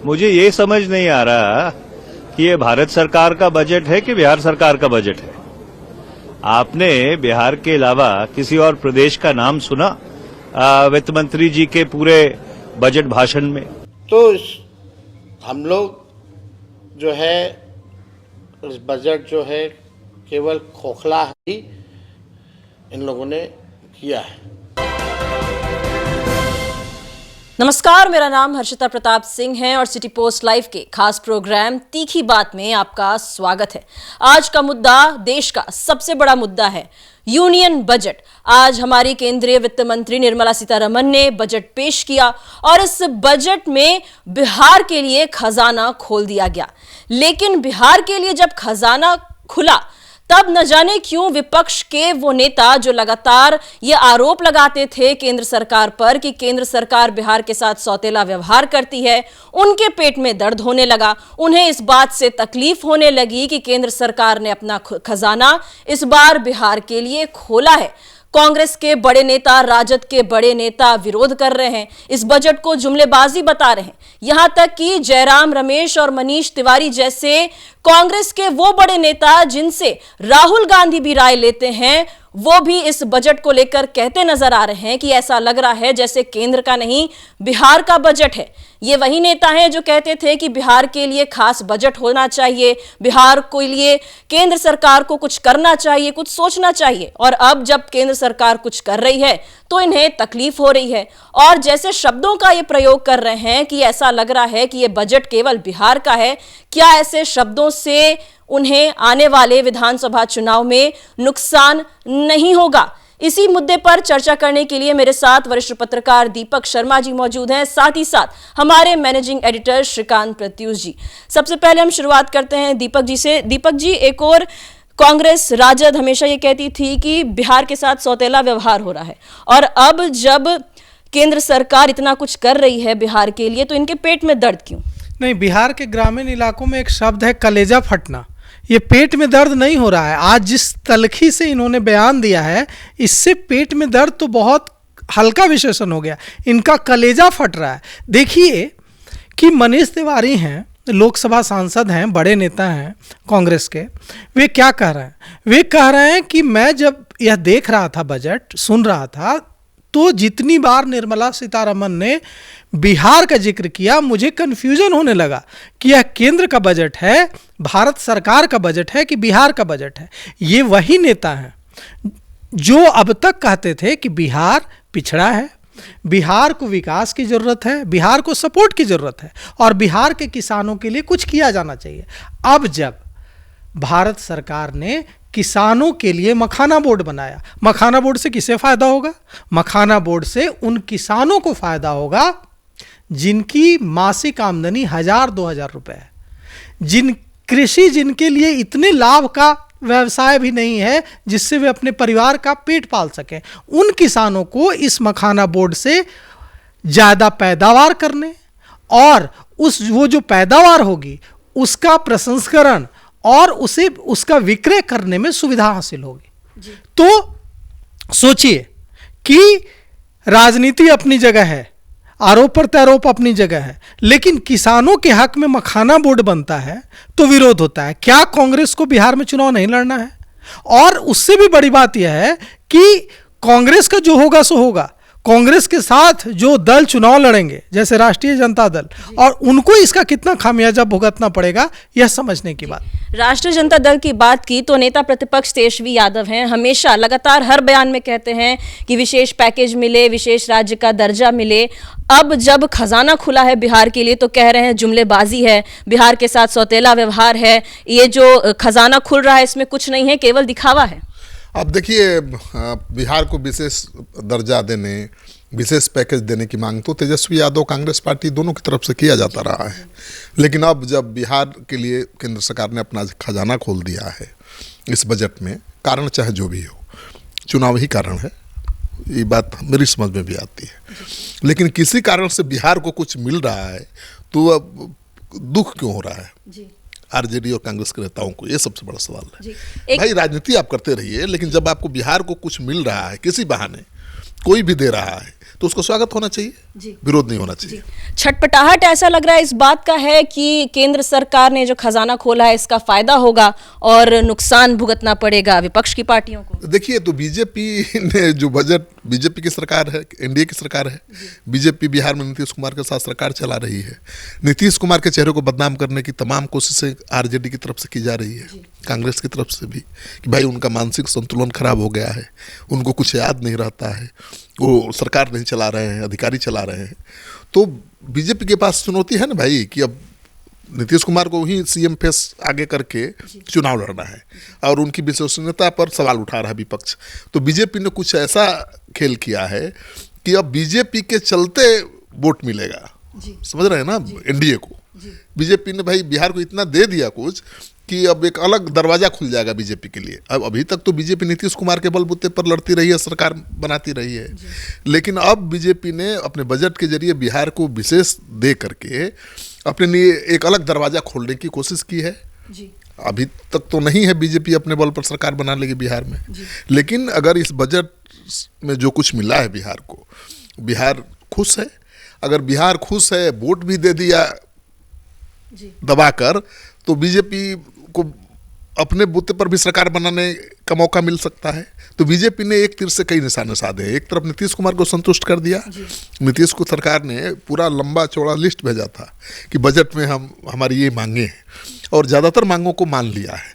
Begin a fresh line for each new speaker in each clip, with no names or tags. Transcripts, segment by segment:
मुझे ये समझ नहीं आ रहा कि ये भारत सरकार का बजट है कि बिहार सरकार का बजट है। आपने बिहार के अलावा किसी और प्रदेश का नाम सुना वित्त मंत्री जी के पूरे बजट भाषण में?
तो हम लोग जो है इस बजट जो है केवल खोखला ही इन लोगों ने किया है।
नमस्कार, मेरा नाम हर्षिता प्रताप सिंह है और सिटी पोस्ट लाइव के खास प्रोग्राम तीखी बात में आपका स्वागत है। आज का मुद्दा देश का सबसे बड़ा मुद्दा है, यूनियन बजट। आज हमारी केंद्रीय वित्त मंत्री निर्मला सीतारमण ने बजट पेश किया और इस बजट में बिहार के लिए खजाना खोल दिया गया। लेकिन बिहार के लिए जब खजाना खुला तब न जाने क्यों विपक्ष के वो नेता जो लगातार ये आरोप लगाते थे केंद्र सरकार पर कि केंद्र सरकार बिहार के साथ सौतेला व्यवहार करती है, उनके पेट में दर्द होने लगा। उन्हें इस बात से तकलीफ होने लगी कि केंद्र सरकार ने अपना खजाना इस बार बिहार के लिए खोला है। कांग्रेस के बड़े नेता, राजद के बड़े नेता विरोध कर रहे हैं, इस बजट को जुमलेबाजी बता रहे हैं। यहां तक कि जयराम रमेश और मनीष तिवारी जैसे कांग्रेस के वो बड़े नेता जिनसे राहुल गांधी भी राय लेते हैं, वो भी इस बजट को लेकर कहते नजर आ रहे हैं कि ऐसा लग रहा है जैसे केंद्र का नहीं बिहार का बजट है। ये वही नेता हैं जो कहते थे कि बिहार के लिए खास बजट होना चाहिए, बिहार के लिए केंद्र सरकार को कुछ करना चाहिए, कुछ सोचना चाहिए। और अब जब केंद्र सरकार कुछ कर रही है तो इन्हें तकलीफ हो रही है और जैसे शब्दों का ये प्रयोग कर रहे हैं कि ऐसा लग रहा है कि ये बजट केवल बिहार का है। क्या ऐसे शब्दों से उन्हें आने वाले विधानसभा चुनाव में नुकसान नहीं होगा? इसी मुद्दे पर चर्चा करने के लिए मेरे साथ वरिष्ठ पत्रकार दीपक शर्मा जी मौजूद हैं, साथ ही साथ हमारे मैनेजिंग एडिटर श्रीकांत प्रत्युष जी। सबसे पहले हम शुरुआत करते हैं दीपक जी से। दीपक जी, एक और कांग्रेस राजद हमेशा ये कहती थी कि बिहार के साथ सौतेला व्यवहार हो रहा है और अब जब केंद्र सरकार इतना कुछ कर रही है बिहार के लिए तो इनके पेट में दर्द क्यों?
नहीं, बिहार के ग्रामीण इलाकों में एक शब्द है कलेजा फटना। ये पेट में दर्द नहीं हो रहा है। आज जिस तलखी से इन्होंने बयान दिया है, इससे पेट में दर्द तो बहुत हल्का विशेषण हो गया, इनका कलेजा फट रहा है। देखिए कि मनीष तिवारी हैं, लोकसभा सांसद हैं, बड़े नेता हैं कांग्रेस के। वे क्या कह रहे हैं? वे कह रहे हैं कि मैं जब यह देख रहा था, बजट सुन रहा था, तो जितनी बार निर्मला सीतारमण ने बिहार का जिक्र किया, मुझे कन्फ्यूजन होने लगा कि यह केंद्र का बजट है, भारत सरकार का बजट है कि बिहार का बजट है। ये वही नेता हैं जो अब तक कहते थे कि बिहार पिछड़ा है, बिहार को विकास की ज़रूरत है, बिहार को सपोर्ट की ज़रूरत है और बिहार के किसानों के लिए कुछ किया जाना चाहिए। अब जब भारत सरकार ने किसानों के लिए मखाना बोर्ड बनाया, मखाना बोर्ड से किसे फ़ायदा होगा? मखाना बोर्ड से उन किसानों को फ़ायदा होगा जिनकी मासिक आमदनी 1000-2000 रुपये है, जिनके लिए इतने लाभ का व्यवसाय भी नहीं है जिससे वे अपने परिवार का पेट पाल सकें। उन किसानों को इस मखाना बोर्ड से ज़्यादा पैदावार करने और वो जो पैदावार होगी उसका प्रसंस्करण और उसका विक्रय करने में सुविधा हासिल होगी। तो सोचिए कि राजनीति अपनी जगह है, आरोप प्रत्यारोप अपनी जगह है, लेकिन किसानों के हक में मखाना बोर्ड बनता है तो विरोध होता है। क्या कांग्रेस को बिहार में चुनाव नहीं लड़ना है? और उससे भी बड़ी बात यह है कि कांग्रेस का जो होगा सो होगा, कांग्रेस के साथ जो दल चुनाव लड़ेंगे जैसे राष्ट्रीय जनता दल, और उनको इसका कितना खामियाजा भुगतना पड़ेगा यह समझने की बात।
राष्ट्रीय जनता दल की बात की तो नेता प्रतिपक्ष तेजस्वी यादव हैं, हमेशा लगातार हर बयान में कहते हैं कि विशेष पैकेज मिले, विशेष राज्य का दर्जा मिले। अब जब खजाना खुला है बिहार के लिए तो कह रहे हैं जुमलेबाजी है, बिहार के साथ सौतेला व्यवहार है, ये जो खजाना खुल रहा है इसमें कुछ नहीं है, केवल दिखावा है।
अब देखिए, बिहार को विशेष दर्जा देने, विशेष पैकेज देने की मांग तो तेजस्वी यादव कांग्रेस पार्टी दोनों की तरफ से किया जाता रहा है। लेकिन अब जब बिहार के लिए केंद्र सरकार ने अपना खजाना खोल दिया है इस बजट में, कारण चाहे जो भी हो, चुनाव ही कारण है, ये बात मेरी समझ में भी आती है। लेकिन किसी कारण से बिहार को कुछ मिल रहा है तो अब दुख क्यों हो रहा है जी? आरजेडी और कांग्रेस के नेताओं को, ये सबसे बड़ा सवाल है। भाई राजनीति आप करते रहिए, लेकिन जब आपको बिहार को कुछ मिल रहा है, किसी बहाने कोई भी दे रहा है, तो उसको स्वागत होना चाहिए, विरोध नहीं होना चाहिए।
छटपटाहट ऐसा लग रहा है इस बात का है कि केंद्र सरकार ने जो खजाना खोला है इसका फायदा होगा और नुकसान भुगतना पड़ेगा विपक्ष की पार्टियों को।
देखिए, तो बीजेपी ने जो बजट, बीजेपी की सरकार है, एनडीए की सरकार है, बीजेपी बिहार में नीतीश कुमार के साथ सरकार चला रही है। नीतीश कुमार के चेहरे को बदनाम करने की तमाम कोशिशें आरजेडी की तरफ से की जा रही है, कांग्रेस की तरफ से भी, कि भाई उनका मानसिक संतुलन खराब हो गया है, उनको कुछ याद नहीं रहता है, वो सरकार नहीं चला रहे हैं, अधिकारी चला रहे हैं। तो बीजेपी के पास चुनौती है ना भाई, कि अब नीतीश कुमार को ही सीएम फेस आगे करके चुनाव लड़ना है और उनकी विश्वसनीयता पर सवाल उठा रहा है विपक्ष। तो बीजेपी ने कुछ ऐसा खेल किया है कि अब बीजेपी के चलते वोट मिलेगा, समझ रहे हैं ना, एनडीए को। बीजेपी ने भाई बिहार को इतना दे दिया कुछ कि अब एक अलग दरवाजा खुल जाएगा बीजेपी के लिए। अब अभी तक तो बीजेपी नीतीश कुमार के बलबूते पर लड़ती रही है, सरकार बनाती रही है, लेकिन अब बीजेपी ने अपने बजट के जरिए बिहार को विशेष दे करके अपने लिए एक अलग दरवाजा खोलने की कोशिश की है। अभी तक तो नहीं है बीजेपी अपने बल पर सरकार बना लेगी बिहार में, लेकिन अगर इस बजट में जो कुछ मिला है बिहार को, बिहार खुश है। अगर बिहार खुश है, वोट भी दे दिया दबाकर, तो बीजेपी को अपने बूते पर भी सरकार बनाने का मौका मिल सकता है। तो बीजेपी ने एक तीर से कई निशाने साधे। एक तरफ नीतीश कुमार को संतुष्ट कर दिया, नीतीश को सरकार ने पूरा लंबा चौड़ा लिस्ट भेजा था कि बजट में हमारी ये मांगे हैं, और ज़्यादातर मांगों को मान लिया है,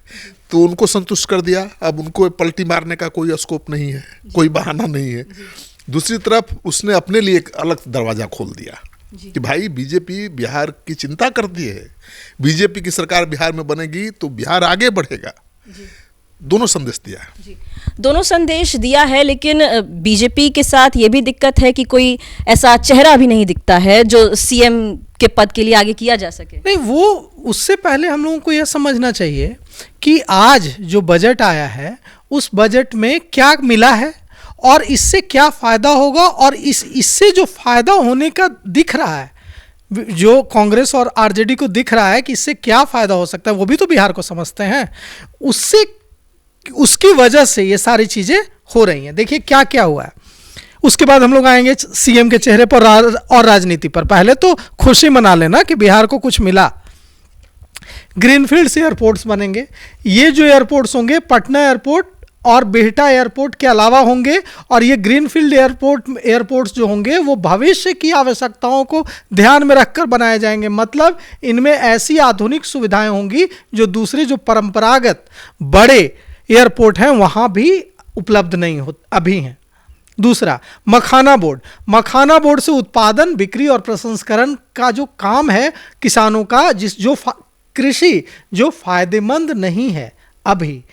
तो उनको संतुष्ट कर दिया। अब उनको पलटी मारने का कोई स्कोप नहीं है, कोई बहाना नहीं है। दूसरी तरफ उसने अपने लिए एक अलग दरवाज़ा खोल दिया कि भाई बीजेपी बिहार की चिंता करती है, बीजेपी की सरकार बिहार में बनेगी तो बिहार आगे बढ़ेगा। दोनों संदेश दिया है,
दोनों संदेश दिया है, लेकिन बीजेपी के साथ ये भी दिक्कत है कि कोई ऐसा चेहरा भी नहीं दिखता है जो सीएम के पद के लिए आगे किया जा सके।
नहीं, वो उससे पहले हम लोगों को यह समझना चाहिए कि आज जो बजट आया है उस बजट में क्या मिला है और इससे क्या फायदा होगा, और इससे जो फायदा होने का दिख रहा है, जो कांग्रेस और आरजेडी को दिख रहा है कि इससे क्या फायदा हो सकता है, वो भी तो बिहार को समझते हैं। उसकी वजह से ये सारी चीजें हो रही हैं। देखिए क्या क्या हुआ है, उसके बाद हम लोग आएंगे सीएम के चेहरे पर और राजनीति पर। पहले तो खुशी मना लेना कि बिहार को कुछ मिला। ग्रीनफील्ड एयरपोर्ट्स बनेंगे। ये जो एयरपोर्ट्स होंगे, पटना एयरपोर्ट और बिहटा एयरपोर्ट के अलावा होंगे, और ये ग्रीनफील्ड एयरपोर्ट्स जो होंगे वो भविष्य की आवश्यकताओं को ध्यान में रखकर बनाए जाएंगे। मतलब इनमें ऐसी आधुनिक सुविधाएं होंगी जो दूसरे जो परंपरागत बड़े एयरपोर्ट हैं वहाँ भी उपलब्ध नहीं हो अभी हैं। दूसरा, मखाना बोर्ड से उत्पादन, बिक्री और प्रसंस्करण का जो काम है किसानों का, कृषि जो फायदेमंद नहीं है अभी।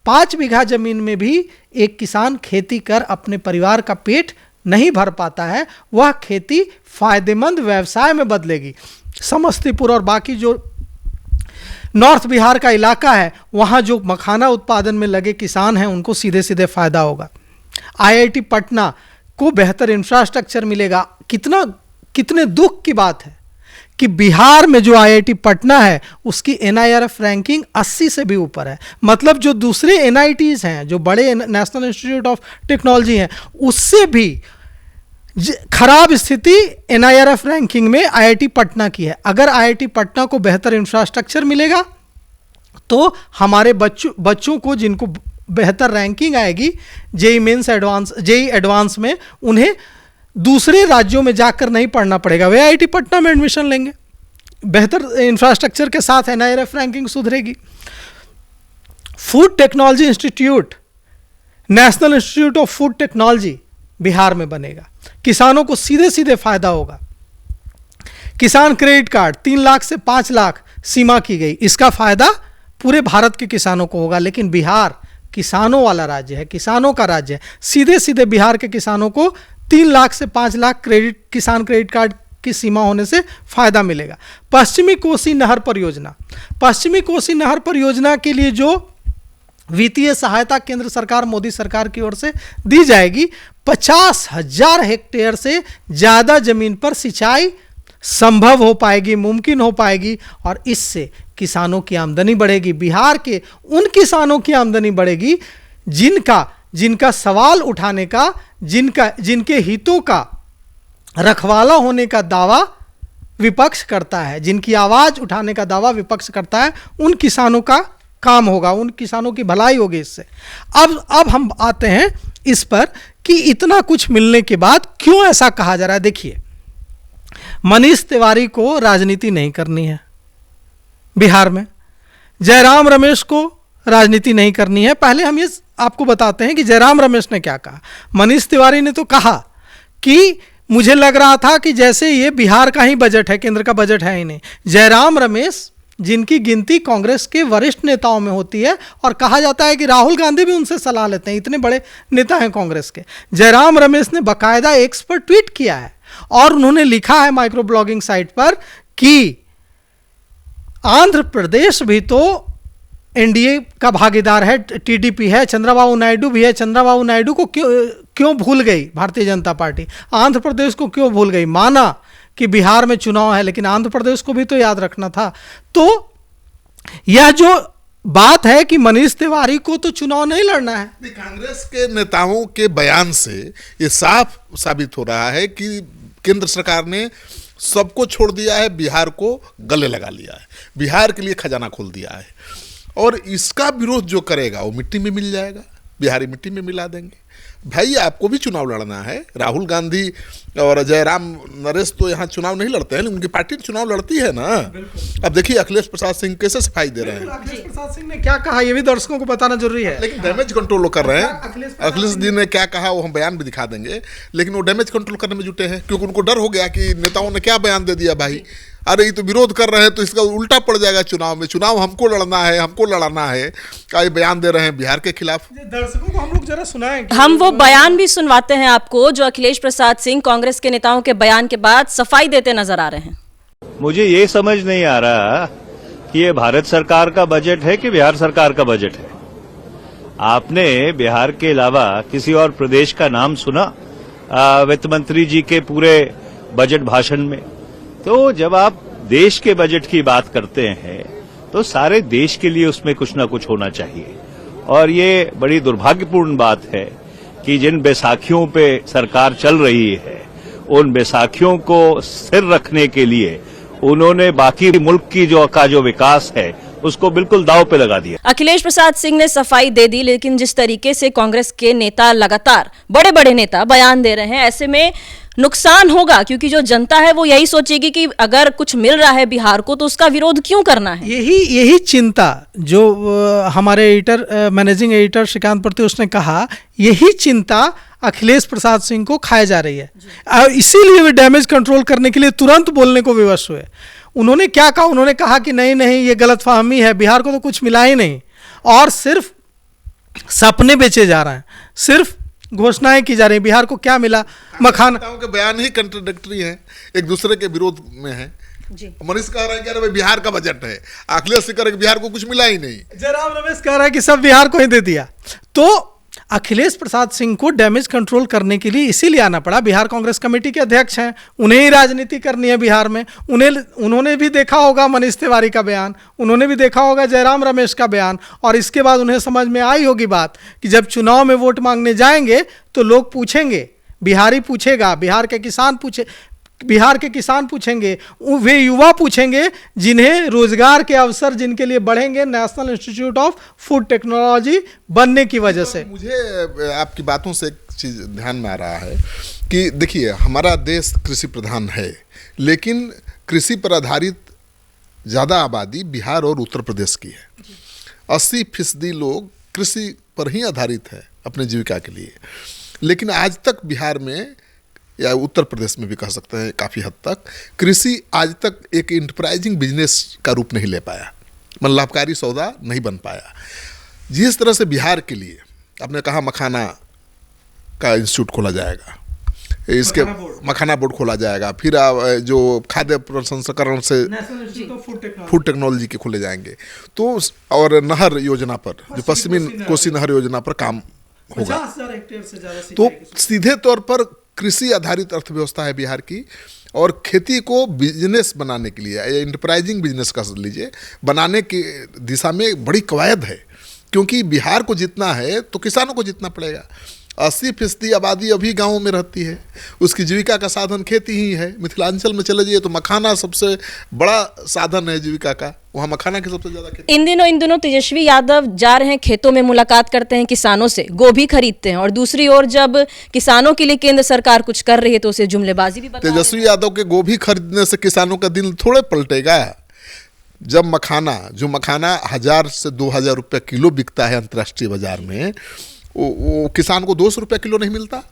5 बीघा जमीन में भी एक किसान खेती कर अपने परिवार का पेट नहीं भर पाता है, वह खेती फायदेमंद व्यवसाय में बदलेगी। समस्तीपुर और बाकी जो नॉर्थ बिहार का इलाका है, वहाँ जो मखाना उत्पादन में लगे किसान हैं उनको सीधे सीधे फायदा होगा। आईआईटी पटना को बेहतर इंफ्रास्ट्रक्चर मिलेगा। कितने दुख की बात है कि बिहार में जो आईआईटी पटना है उसकी एनआईआरएफ रैंकिंग 80 से भी ऊपर है। मतलब जो दूसरे एनआईटीज हैं, जो बड़े नेशनल इंस्टीट्यूट ऑफ टेक्नोलॉजी हैं, उससे भी खराब स्थिति एनआईआरएफ रैंकिंग में आईआईटी पटना की है। अगर आईआईटी पटना को बेहतर इंफ्रास्ट्रक्चर मिलेगा तो हमारे बच्चों को जिनको बेहतर रैंकिंग आएगी जेईई मेंस जेईई एडवांस में, उन्हें दूसरे राज्यों में जाकर नहीं पढ़ना पड़ेगा, वे आईआईटी पटना में एडमिशन लेंगे। बेहतर इंफ्रास्ट्रक्चर के साथ एनआईआरएफ रैंकिंग सुधरेगी। Food technology institute, national institute of food technology Bihar में बनेगा। किसानों को सीधे सीधे फायदा होगा। किसान क्रेडिट कार्ड 3 लाख से 5 लाख सीमा की गई, इसका फायदा पूरे भारत के किसानों को होगा। लेकिन बिहार किसानों वाला राज्य है, किसानों का राज्य है। सीधे सीधे बिहार के किसानों को 3 लाख से 5 लाख किसान क्रेडिट कार्ड की सीमा होने से फायदा मिलेगा। पश्चिमी कोसी नहर परियोजना के लिए जो वित्तीय सहायता केंद्र सरकार, मोदी सरकार की ओर से दी जाएगी, 50,000 हेक्टेयर से ज़्यादा ज़मीन पर सिंचाई संभव हो पाएगी, मुमकिन हो पाएगी, और इससे किसानों की आमदनी बढ़ेगी। बिहार के उन किसानों की आमदनी बढ़ेगी जिनका सवाल उठाने का जिनके हितों का रखवाला होने का दावा विपक्ष करता है, जिनकी आवाज उठाने का दावा विपक्ष करता है, उन किसानों का काम होगा, उन किसानों की भलाई होगी इससे। अब हम आते हैं इस पर कि इतना कुछ मिलने के बाद क्यों ऐसा कहा जा रहा है। देखिए, मनीष तिवारी को राजनीति नहीं करनी है बिहार में, जयराम रमेश को राजनीति नहीं करनी है। पहले हम ये आपको बताते हैं कि जयराम रमेश ने क्या कहा। मनीष तिवारी ने तो कहा कि मुझे लग रहा था कि जैसे ये बिहार का ही बजट है, केंद्र का बजट है ही नहीं। जयराम रमेश, जिनकी गिनती कांग्रेस के वरिष्ठ नेताओं में होती है और कहा जाता है कि राहुल गांधी भी उनसे सलाह लेते हैं, इतने बड़े नेता हैं कांग्रेस के। जयराम रमेश ने बाकायदा एक्स पर ट्वीट किया है और उन्होंने लिखा है माइक्रो ब्लॉगिंग साइट पर कि आंध्र प्रदेश भी तो एनडीए का भागीदार है, टीडीपी है, चंद्रबाबू नायडू भी है। चंद्रबाबू नायडू को क्यों भूल गई भारतीय जनता पार्टी, आंध्र प्रदेश को क्यों भूल गई। माना कि बिहार में चुनाव है, लेकिन आंध्र प्रदेश को भी तो याद रखना था। तो यह जो बात है कि मनीष तिवारी को तो चुनाव नहीं लड़ना है,
कांग्रेस के नेताओं के बयान से ये साफ साबित हो रहा है कि केंद्र सरकार ने सबको छोड़ दिया है, बिहार को गले लगा लिया है, बिहार के लिए खजाना खोल दिया है। और इसका विरोध जो करेगा वो मिट्टी में मिल जाएगा, बिहारी मिट्टी में मिला देंगे। भाई, आपको भी चुनाव लड़ना है। राहुल गांधी और जयराम नरेश तो यहाँ चुनाव नहीं लड़ते हैं, उनकी पार्टी चुनाव लड़ती है ना। अब देखिए अखिलेश प्रसाद सिंह कैसे सफाई दे रहे हैं।
अखिलेश प्रसाद सिंह ने क्या कहा ये भी दर्शकों को बताना जरूरी है।
लेकिन डैमेज कंट्रोल वो कर रहे हैं। अखिलेश जी ने क्या कहा वो हम बयान भी दिखा देंगे, लेकिन वो डैमेज कंट्रोल करने में जुटे हैं, क्योंकि उनको डर हो गया कि नेताओं ने क्या बयान दे दिया। भाई, अरे ये तो विरोध कर रहे हैं तो इसका उल्टा पड़ जाएगा चुनाव में, चुनाव हमको लड़ना है, हमको लड़ाना है। क्या ये बयान दे रहे हैं बिहार के खिलाफ।
दर्शकों को हम लोग जरा सुनाएं,
हम वो बयान भी सुनवाते हैं आपको जो अखिलेश प्रसाद सिंह कांग्रेस के नेताओं के बयान के बाद सफाई देते नजर आ रहे हैं।
मुझे ये समझ नहीं आ रहा कि ये भारत सरकार का बजट है कि बिहार सरकार का बजट है। आपने बिहार के अलावा किसी और प्रदेश का नाम सुना वित्त मंत्री जी के पूरे बजट भाषण में? तो जब आप देश के बजट की बात करते हैं तो सारे देश के लिए उसमें कुछ ना कुछ होना चाहिए। और ये बड़ी दुर्भाग्यपूर्ण बात है कि जिन बैसाखियों पे सरकार चल रही है, उन बैसाखियों को स्थिर रखने के लिए उन्होंने बाकी मुल्क की जो विकास है उसको बिल्कुल दांव पे लगा दिया।
अखिलेश प्रसाद सिंह ने सफाई दे दी, लेकिन जिस तरीके से कांग्रेस के नेता लगातार बड़े बड़े नेता बयान दे रहे हैं, ऐसे में नुकसान होगा, क्योंकि जो जनता है वो यही सोचेगी कि अगर कुछ मिल रहा है बिहार को तो उसका विरोध क्यों करना है।
यही चिंता जो हमारे editor managing editor Shrikant Pratyush ने कहा, यही चिंता अखिलेश प्रसाद सिंह को खाए जा रही है। इसीलिए वे डैमेज कंट्रोल करने के लिए तुरंत बोलने को विवश हुए। उन्होंने क्या कहा, उन्होंने कहा कि नहीं नहीं ये गलतफहमी है, बिहार को तो कुछ मिला ही नहीं और सिर्फ सपने बेचे जा रहे हैं, सिर्फ घोषणाएं की जा रही। बिहार को क्या मिला? मखाना
के बयान ही कंट्राडिक्टरी हैं, एक दूसरे के विरोध में हैं। मनीष कह रहे हैं कि अरे बिहार का बजट है, अखिलेश कह रहे हैं कि बिहार को कुछ मिला ही नहीं,
जयराम रमेश कह रहा है कि सब बिहार को ही दे दिया। तो अखिलेश प्रसाद सिंह को डैमेज कंट्रोल करने के लिए इसीलिए आना पड़ा। बिहार कांग्रेस कमेटी के अध्यक्ष हैं, उन्हें ही राजनीति करनी है बिहार में। उन्होंने भी देखा होगा मनीष तिवारी का बयान, उन्होंने भी देखा होगा जयराम रमेश का बयान, और इसके बाद उन्हें समझ में आई होगी बात कि जब चुनाव में वोट मांगने जाएंगे तो लोग पूछेंगे, बिहारी पूछेगा, बिहार के किसान पूछेंगे, वे युवा पूछेंगे जिन्हें रोजगार के अवसर जिनके लिए बढ़ेंगे national institute of food technology बनने की वजह से।
मुझे आपकी बातों से एक चीज़ ध्यान में आ रहा है कि देखिए हमारा देश कृषि प्रधान है, लेकिन कृषि पर आधारित ज़्यादा आबादी बिहार और उत्तर प्रदेश की है। 80% लोग कृषि पर ही आधारित है अपने जीविका के लिए। लेकिन आज तक बिहार में या उत्तर प्रदेश में भी कह सकते हैं काफ़ी हद तक कृषि आज तक एक इंटरप्राइजिंग बिजनेस का रूप नहीं ले पाया, मतलब लाभकारी सौदा नहीं बन पाया। जिस तरह से बिहार के लिए आपने कहा मखाना का इंस्टीट्यूट खोला जाएगा, इसके मखाना बोर्ड खोला जाएगा, फिर जो खाद्य प्रसंस्करण से फूड टेक्नोलॉजी के खोले जाएंगे, तो और नहर योजना पर जो पश्चिमी कोसी नहर योजना पर काम होगा,
50,000 हेक्टेयर से ज़्यादा
तो सीधे तौर पर कृषि आधारित अर्थव्यवस्था है बिहार की। और खेती को बिजनेस बनाने के लिए, इंटरप्राइजिंग बिजनेस का लीजिए, बनाने की दिशा में बड़ी कवायद है, क्योंकि बिहार को जितना है तो किसानों को जितना पड़ेगा। 80% आबादी अभी गाँव में रहती है, उसकी जीविका का साधन खेती ही है। मिथिलांचल में चले जाइए तो मखाना सबसे बड़ा साधन है जीविका का, वहाँ मखाना की सबसे ज़्यादा खेती।
इन दिनों तेजस्वी यादव जा रहे हैं खेतों में, मुलाकात करते हैं किसानों से, गोभी खरीदते हैं, और दूसरी ओर जब किसानों के लिए केंद्र सरकार कुछ कर रही है तो उसे जुमलेबाजी भी बता रहे हैं।
तेजस्वी यादव के गोभी खरीदने से किसानों का दिल थोड़े पलटेगा। जब मखाना 1000 से 2000 रुपये किलो बिकता है अंतर्राष्ट्रीय बाजार में, वो किसान को 200 रुपये किलो नहीं मिलता।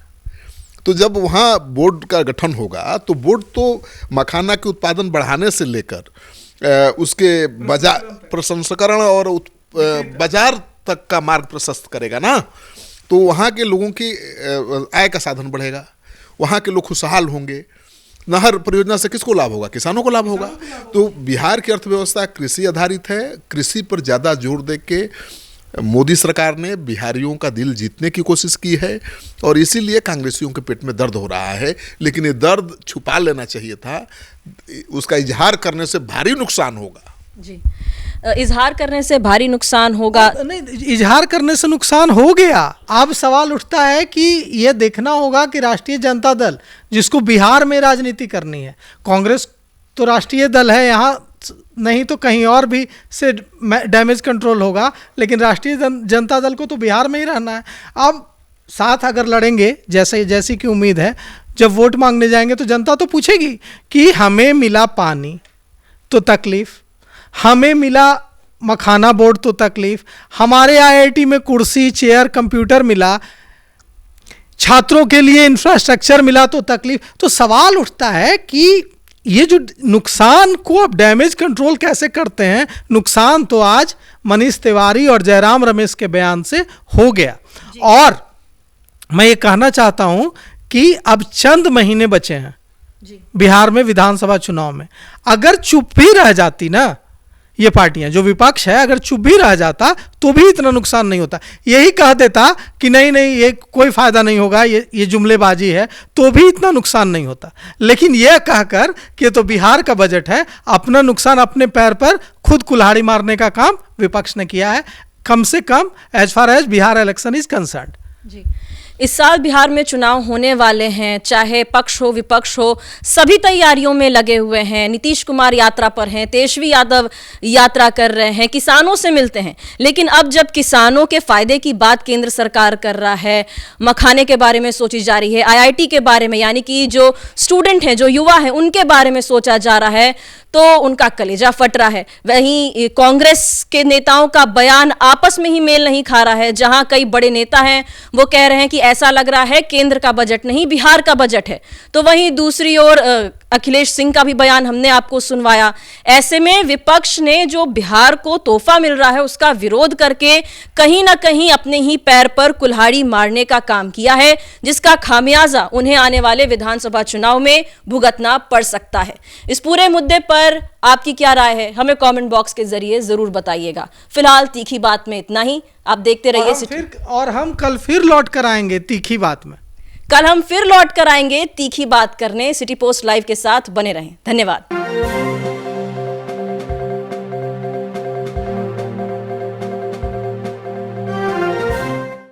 तो जब वहाँ बोर्ड का गठन होगा तो बोर्ड तो मखाना के उत्पादन बढ़ाने से लेकर उसके बाजार प्रसंस्करण और बाजार तक का मार्ग प्रशस्त करेगा ना, तो वहाँ के लोगों की आय का साधन बढ़ेगा, वहाँ के लोग खुशहाल होंगे। नहर परियोजना से किसको लाभ होगा? किसानों को लाभ होगा। तो बिहार की अर्थव्यवस्था कृषि आधारित है। कृषि पर ज़्यादा जोर दे के मोदी सरकार ने बिहारियों का दिल जीतने की कोशिश की है, और इसीलिए कांग्रेसियों के पेट में दर्द हो रहा है। लेकिन ये दर्द छुपा लेना चाहिए था, उसका इजहार करने से भारी नुकसान होगा।
जी, इजहार करने से भारी नुकसान होगा।
नहीं, इजहार करने से नुकसान हो गया। अब सवाल उठता है कि यह देखना होगा कि राष्ट्रीय जनता दल, जिसको बिहार में राजनीति करनी है, कांग्रेस तो राष्ट्रीय दल है, यहाँ नहीं तो कहीं और भी से डैमेज कंट्रोल होगा, लेकिन राष्ट्रीय जनता दल को तो बिहार में ही रहना है। अब साथ अगर लड़ेंगे जैसी की उम्मीद है, जब वोट मांगने जाएंगे तो जनता तो पूछेगी कि हमें मिला पानी तो तकलीफ, हमें मिला मखाना बोर्ड तो तकलीफ, हमारे आईआईटी में कुर्सी चेयर कंप्यूटर मिला, छात्रों के लिए इंफ्रास्ट्रक्चर मिला तो तकलीफ। तो सवाल उठता है कि ये जो नुकसान को अब डैमेज कंट्रोल कैसे करते हैं। नुकसान तो आज मनीष तिवारी और जयराम रमेश के बयान से हो गया, और मैं ये कहना चाहता हूं कि अब चंद महीने बचे हैं बिहार में विधानसभा चुनाव में। अगर चुप भी रह जाती ना ये पार्टियां, जो विपक्ष है, अगर चुप भी रह जाता तो भी इतना नुकसान नहीं होता। यही कह देता कि नहीं ये कोई फायदा नहीं होगा, ये जुमलेबाजी है, तो भी इतना नुकसान नहीं होता। लेकिन यह कहकर कि ये तो बिहार का बजट है, अपना नुकसान अपने पैर पर खुद कुल्हाड़ी मारने का काम विपक्ष ने किया है, कम से कम as far as Bihar election is concerned.
जी, इस साल बिहार में चुनाव होने वाले हैं, चाहे पक्ष हो विपक्ष हो, सभी तैयारियों में लगे हुए हैं। नीतीश कुमार यात्रा पर हैं, तेजस्वी यादव यात्रा कर रहे हैं, किसानों से मिलते हैं। लेकिन अब जब किसानों के फायदे की बात केंद्र सरकार कर रहा है, मखाने के बारे में सोची जा रही है, आईआईटी के बारे में, यानी कि जो स्टूडेंट हैं, जो युवा हैं, उनके बारे में सोचा जा रहा है, तो उनका कलेजा फट रहा है। वहीं कांग्रेस के नेताओं का बयान आपस में ही मेल नहीं खा रहा है। जहां कई बड़े नेता हैं वो कह रहे हैं कि ऐसा लग रहा है केंद्र का बजट नहीं बिहार का बजट है, तो वहीं दूसरी ओर अखिलेश सिंह का भी बयान हमने आपको सुनवाया। ऐसे में विपक्ष ने जो बिहार को तोहफा मिल रहा है उसका विरोध करके कहीं ना कहीं अपने ही पैर पर कुल्हाड़ी मारने का काम किया है, जिसका खामियाजा उन्हें आने वाले विधानसभा चुनाव में भुगतना पड़ सकता है। इस पूरे मुद्दे पर आपकी क्या राय है, हमें कमेंट बॉक्स के जरिए जरूर बताइएगा। फिलहाल तीखी बात में इतना ही। आप देखते रहिए
और हम कल फिर लौट कर आएंगे तीखी बात में।
कल हम फिर लौट कर आएंगे तीखी बात करने। सिटी पोस्ट लाइव के साथ बने रहें। धन्यवाद।